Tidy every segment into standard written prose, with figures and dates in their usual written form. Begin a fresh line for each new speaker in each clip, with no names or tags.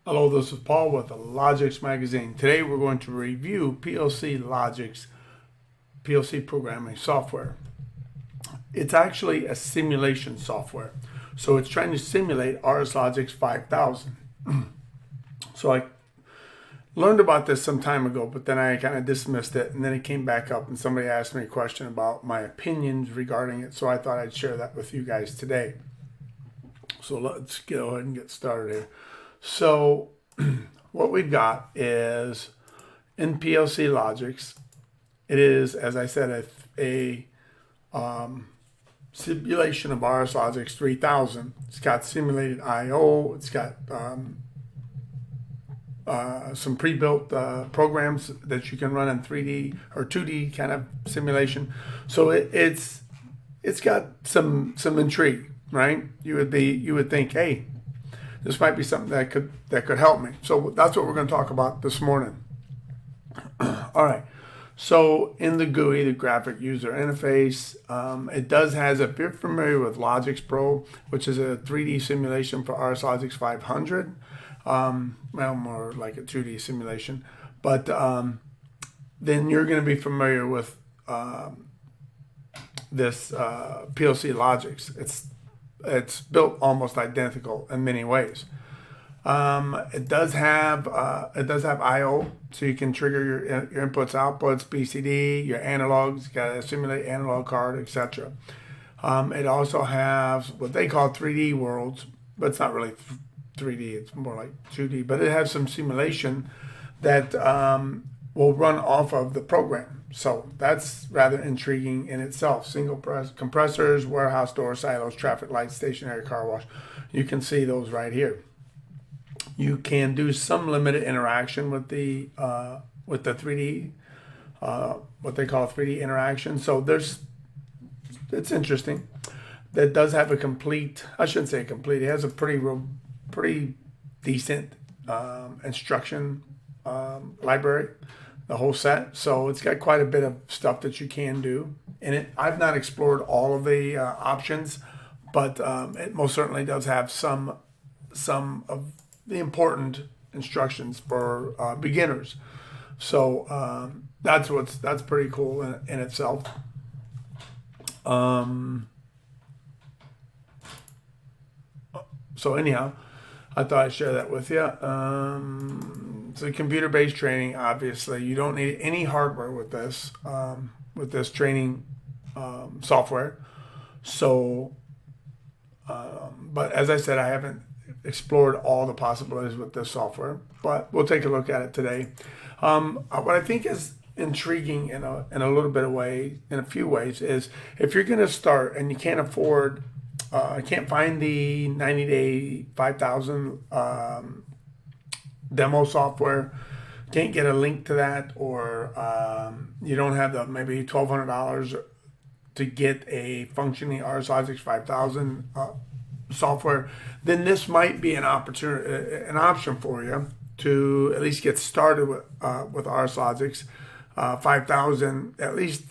Hello, this is Paul with the Logix magazine. Today we're going to review PLC Logics, PLC programming software. It's actually a simulation software. So it's trying to simulate RSLogix 5000. So I learned about this some time ago, but then I kind of dismissed it, and then it came back up and somebody asked me a question about my opinions regarding it, so I thought I'd share that with you guys today. So let's go ahead and get started here. So what we've got is in PLC Logics, it is, as I said, a simulation of RSLogix 3000. It's got simulated I/O. It's got some pre-built programs that you can run in 3D or 2D kind of simulation. So it's got some intrigue, right? You would think, hey, this might be something that could help me. So that's what we're going to talk about this morning. All right. So in the GUI, the graphic user interface, it does has, if you're familiar with Logix Pro, which is a 3D simulation for RSLogix 500, well, more like a 2D simulation, but then you're going to be familiar with this PLC Logix. It's built almost identical in many ways. It does have I/O, so you can trigger your inputs, outputs, BCD, your analogs. You got to simulate analog card, etc. It also has what they call 3D worlds, but it's not really 3D. It's more like 2D. But it has some simulation that will run off of the program. So that's rather intriguing in itself. Single press compressors, warehouse door, silos, traffic lights, stationary car wash. You can see those right here. You can do some limited interaction with the 3D, what they call 3D interaction. So it's interesting. That does have a complete, I shouldn't say complete, it has a pretty decent instruction library, the whole set. So it's got quite a bit of stuff that you can do in it. I've not explored all of the options, but it most certainly does have some of the important instructions for beginners. So that's pretty cool in itself. So anyhow, I thought I'd share that with you. So computer-based training, obviously, you don't need any hardware with this training software. So, but as I said, I haven't explored all the possibilities with this software, but we'll take a look at it today. What I think is intriguing in a little bit of way, in a few ways, is if you're going to start and you can't afford, can't find the 90-day 5,000 demo software, can't get a link to that, or you don't have the maybe $1,200 to get a functioning RSLogix 5000 software, then this might be an option for you to at least get started with RSLogix 5000, at least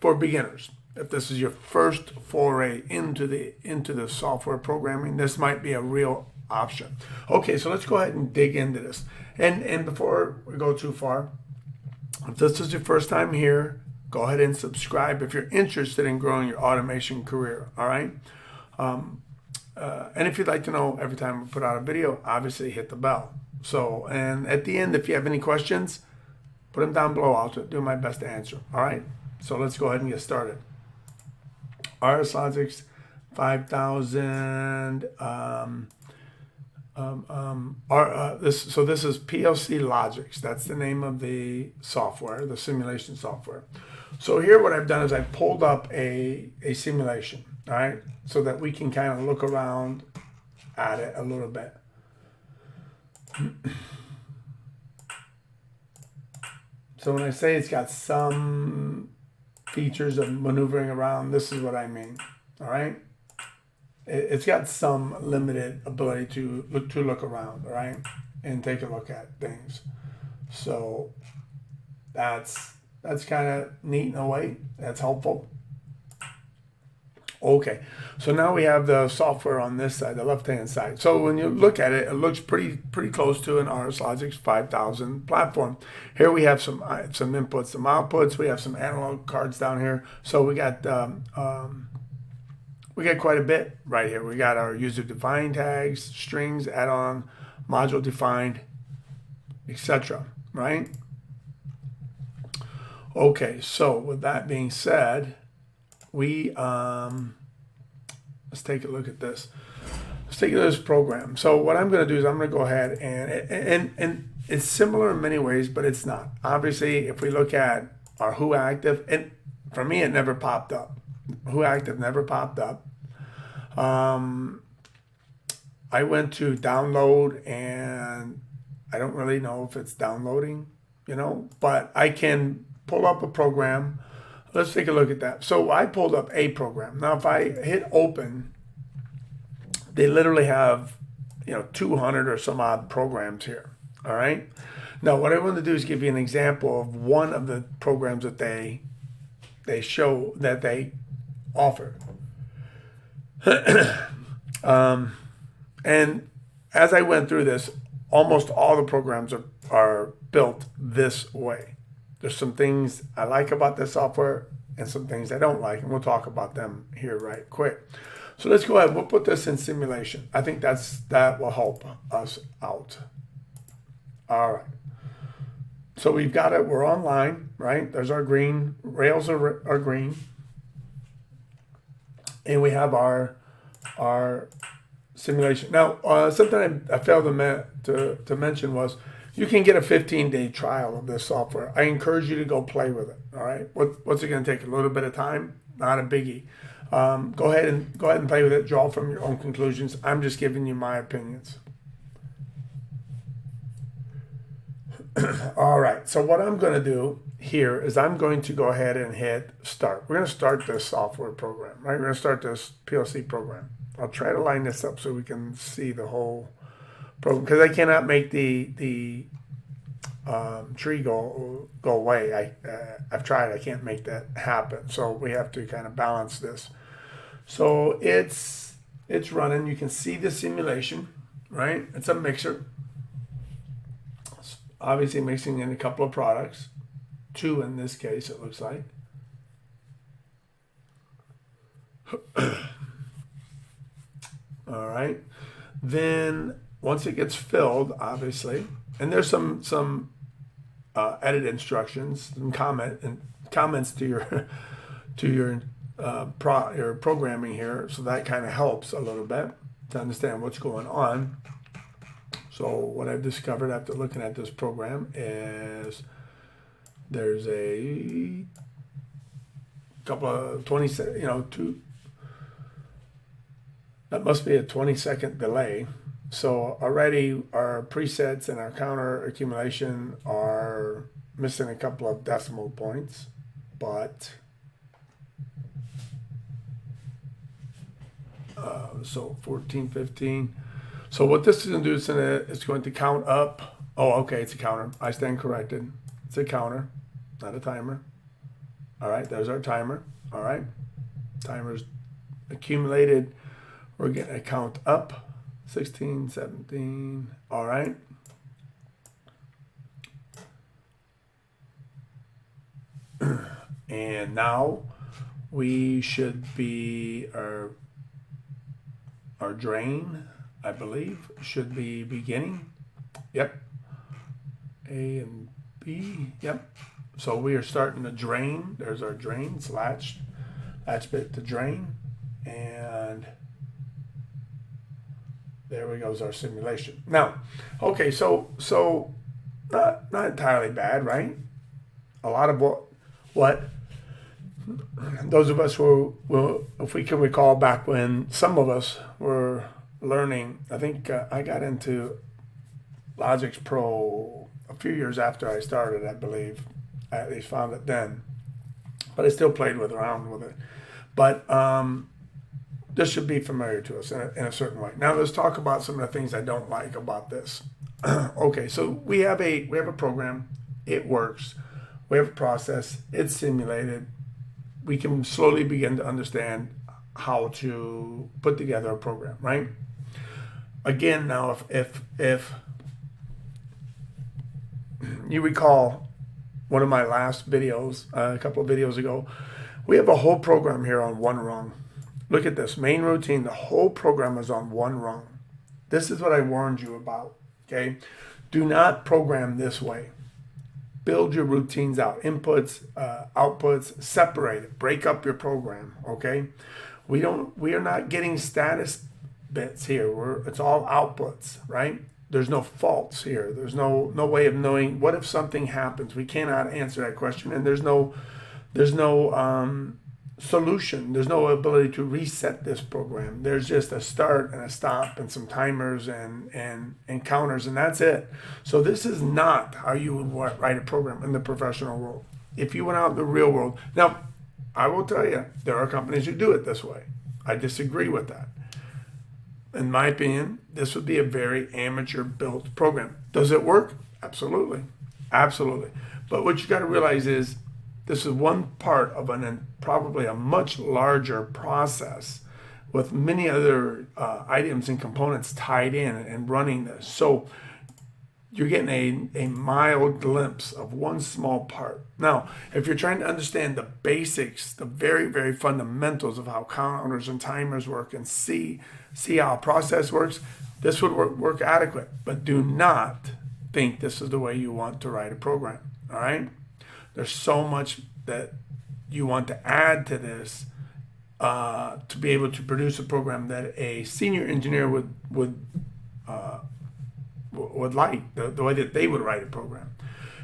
for beginners. If this is your first foray into the software programming, this might be a real option. Okay, so let's go ahead and dig into this. And before we go too far, if this is your first time here, go ahead and subscribe if you're interested in growing your automation career. All right. And if you'd like to know every time we put out a video, obviously hit the bell. So, and at the end, if you have any questions, put them down below. I'll do my best to answer. All right. So let's go ahead and get started. RSLogix 5000. This is PLC Logics. That's the name of the software, the simulation software. So here what I've done is I've pulled up a simulation, all right, so that we can kind of look around at it a little bit. So when I say it's got some features of maneuvering around, this is what I mean, all right? It's got some limited ability to look around, all right, and take a look at things. So that's kind of neat in a way. That's helpful. Okay, so now we have the software on this side, the left-hand side. So when you look at it, it looks pretty close to an RSLogix 5000 platform. Here we have some inputs, some outputs. We have some analog cards down here. So we got quite a bit right here. We got our user-defined tags, strings, add-on, module-defined, etc. Right? Okay, so with that being said, we let's take a look at this. Let's take a look at this program. So what I'm going to do is I'm going to go ahead and it's similar in many ways, but it's not. Obviously, if we look at our Who Active, and for me it never popped up. Who Active never popped up. I went to download and I don't really know if it's downloading, but I can pull up a program. Let's take a look at that. So I pulled up a program. Now, if I hit open, they literally have, 200 or some odd programs here. All right. Now, what I want to do is give you an example of one of the programs that they show that they offer. And as I went through this, almost all the programs are built this way. There's some things I like about this software and some things I don't like, and we'll talk about them here right quick. So let's go ahead. We'll put this in simulation. I think that will help us out. All right. So we've got it. We're online, right? There's our green. Rails are green. And we have our simulation. Now, something I failed to mention was you can get a 15-day trial of this software. I encourage you to go play with it. All right. What's it going to take? A little bit of time? Not a biggie. Go ahead and play with it. Draw from your own conclusions. I'm just giving you my opinions. All right. So what I'm going to do here is I'm going to go ahead and hit start. We're going to start this software program, right? We're going to start this PLC program. I'll try to line this up so we can see the whole program, because I cannot make the tree go away. I've tried. I can't make that happen. So we have to kind of balance this. So it's running. You can see the simulation, right? It's a mixer. It's obviously mixing in a couple of products, 2 in this case. It looks like. All right. Then once it gets filled, obviously, and there's some edit instructions and comments to your programming here, so that kind of helps a little bit to understand what's going on. So what I've discovered after looking at this program is there's a couple of 2. That must be a 20-second delay. So already our presets and our counter accumulation are missing a couple of decimal points, but so 14, 15. So what this is going to do is it's going to count up. Oh, okay, it's a counter. I stand corrected. It's a counter, not a timer. All right, there's our timer. All right, timer's accumulated. We're getting a count up. 16, 17, all right. And now we should be, our drain, I believe, should be beginning. Yep. A and B, yep. So we are starting to drain. There's our drain, it's latch bit to drain. And there we go, is our simulation. Now, okay, so not entirely bad, right? A lot of what those of us who will, if we can recall back when some of us were learning, I think I got into Logix Pro a few years after I started, I believe. I at least found it then, but I still played around with it. But this should be familiar to us in a certain way. Now let's talk about some of the things I don't like about this. Okay, so we have a program. It works. We have a process. It's simulated. We can slowly begin to understand how to put together a program, right? Again, now if you recall one of my last videos, a couple of videos ago, we have a whole program here on one rung. Look at this main routine. The whole program is on one rung. This is what I warned you about. Okay, do not program this way. Build your routines out, inputs, outputs, separate it, break up your program. Okay, we are not getting status bits here. It's all outputs, right? There's no faults here. There's no way of knowing what if something happens. We cannot answer that question, and there's no solution. There's no ability to reset this program. There's just a start and a stop and some timers and counters, and that's it. So this is not how you would write a program in the professional world. If you went out in the real world, now I will tell you, there are companies who do it this way. I disagree with that. In my opinion, this would be a very amateur built program. Does it work? Absolutely. Absolutely. But what you got to realize is this is one part of probably a much larger process with many other items and components tied in and running this. So you're getting a mild glimpse of one small part. Now, if you're trying to understand the basics, the very, very fundamentals of how counters and timers work and see how a process works, this would work adequate. But do not think this is the way you want to write a program, all right? There's so much that you want to add to this to be able to produce a program that a senior engineer would like, the way that they would write a program.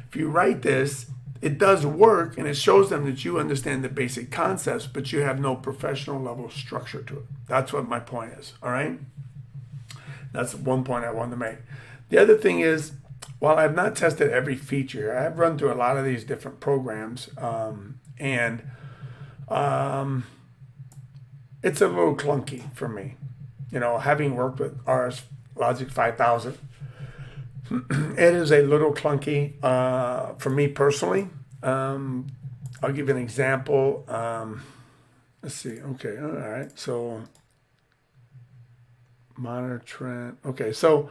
If you write this, it does work and it shows them that you understand the basic concepts, but you have no professional level structure to it. That's what my point is, all right? That's one point I wanted to make. The other thing is, while I've not tested every feature, I've run through a lot of these different programs, and it's a little clunky for me. You know, having worked with RSLogix 5000, it is a little clunky for me personally. I'll give you an example. Let's see. Okay. All right. So monitor trend. Okay. So,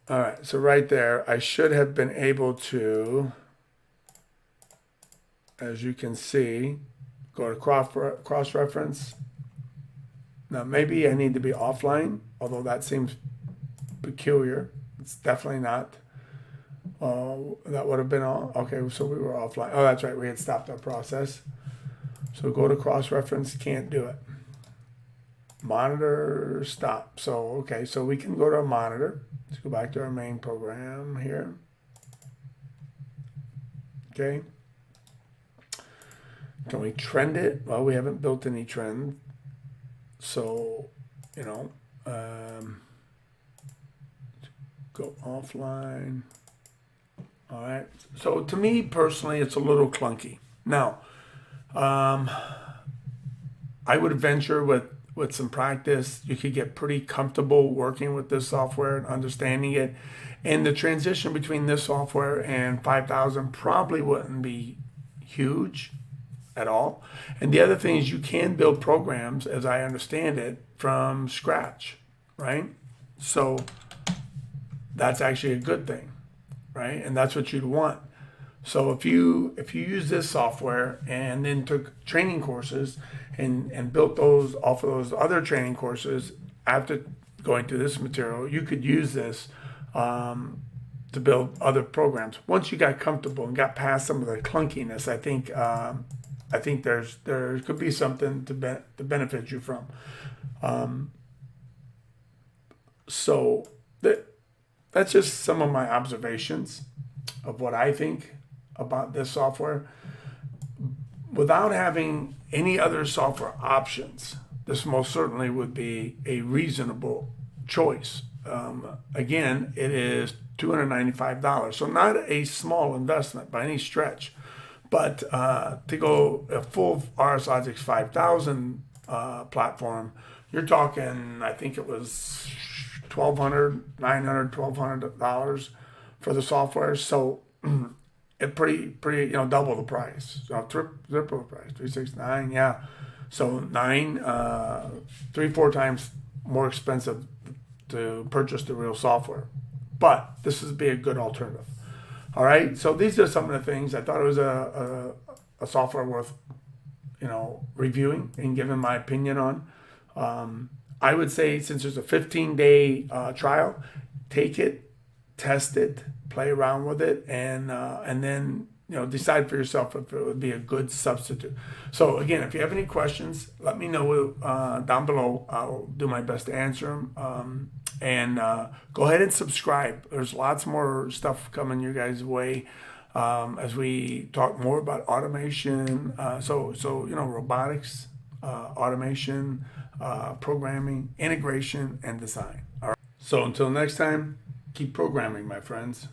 all right. So right there, I should have been able to, as you can see, go to cross-reference. Now, maybe I need to be offline, although that seems peculiar. It's definitely not. That would have been on. Okay, so we were offline. Oh, that's right. We had stopped our process. So go to cross-reference. Can't do it. Monitor, stop. So, okay, so we can go to our monitor. Let's go back to our main program here. Okay. Can we trend it? Well, we haven't built any trend. So, you know, go offline. All right. So to me personally, it's a little clunky. Now, I would venture with some practice, you could get pretty comfortable working with this software and understanding it. And the transition between this software and 5000 probably wouldn't be huge at all. And the other thing is you can build programs, as I understand it, from scratch, right? So that's actually a good thing, right? And that's what you'd want. So if you use this software and then took training courses and built those off of those other training courses after going through this material, you could use this to build other programs. Once you got comfortable and got past some of the clunkiness, I think there could be something to benefit you from. So that's just some of my observations of what I think about this software. Without having any other software options, this most certainly would be a reasonable choice. Again, it is $295, so not a small investment by any stretch. But to go a full RSLogix 5000 platform, you're talking, I think it was $1,200, $900, $1,200 for the software. So it pretty, double the price. So triple the price, 369, yeah. So nine, 3-4 times more expensive to purchase the real software. But this would be a good alternative. All right. So these are some of the things I thought it was a software worth, reviewing and giving my opinion on. I would say since there's a 15-day trial, take it, test it, play around with it, and then decide for yourself if it would be a good substitute. So again, if you have any questions, let me know down below. I'll do my best to answer them. And go ahead and subscribe. There's lots more stuff coming your guys' way as we talk more about automation. So robotics, automation, programming, integration, and design. All right. So until next time, keep programming, my friends.